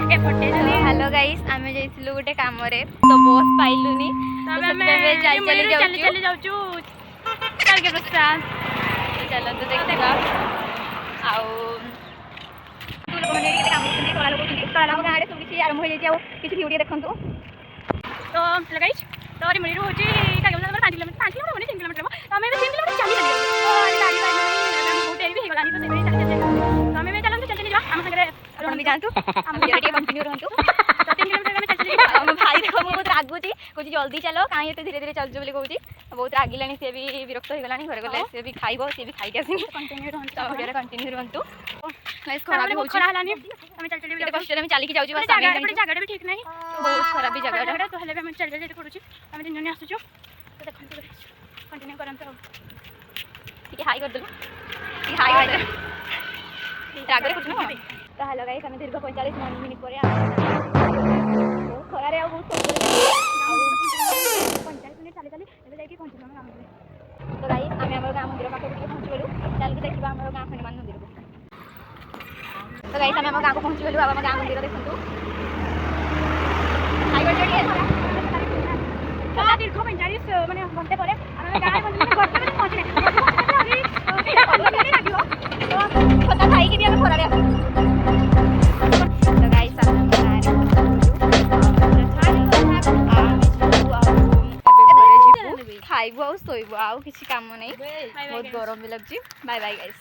Hello guys आमे जाइथिलु गोटे काम रे तो बस पाइलुनी तो चली जाउचु टारगेट प्रसाद चलो तो देखिबा आउ तू लोग माने केते काम करछन कला लोग कला लोग गाड़ी सब किछि आरंभ हो जाई आ किछि वीडियो देखंतु तो हेलो गाइस तो रे मणि होची टारगेट प्रसाद 5 किलोमीटर 3 किलोमीटर तो हमें 3 किलोमीटर चली तो गाड़ी बाइक में बहुत एरी भी हेगलानी तो से चली तो हमें चलन चल चली जा हम संगे रोहन भी जानतु हम वीडियो कंटिन्यू रहंतु तो 3 किलोमीटर में चल चली हम भाई देखो बहुत रागुची कोची जल्दी चलो काहे एते धीरे धीरे चल जो बोली कहूची बहुत रागिलानी से भी विरक्त हो गलानी घरे गले से भी खाइबो से भी खाइ के आसी कंटिन्यू रहंतु वीडियो कंटिन्यू रहंतु गाइस खराब भी होची हलानी हम चल चली वीडियो कष्ट में चाली की जाउची बस जगह भी ठीक नहीं बहुत खराब भी जगह तो हेले हम चल चल पड़ुची हम दिन जने आसुचो तो देखंतु कंटिन्यू करंतु ठीक हाई कर दो ठीक हाई कर दे रागरे कुछ ना तो हेलो गाइस हमें दीर्घ 45 मिनिट पर खरा रे बहुत 45 मिनिट चली चली एबे जाई कि पहुंचलो हम गाम तो गाइस हमें हमर गाम मंदिर पाके पहुंच गेलु चल के देखिबा हमर गाम हनुमान मंदिर को तो गाइस हमें हमर गाम को पहुंच गेलु अब हम गाम मंदिर देखंतु हाई कर दिए का दीर्घ 45 माने घंटे पर हम गाम मंदिर में घर में पहुंचले अभी 15 मिनिट लागियो तो छोटा भाई के भी हम खरा रे तो गाइस खाइबो आ सोइबो आ किसी काम नहीं बहुत गरम भी लगछि बाय बाय गाइस।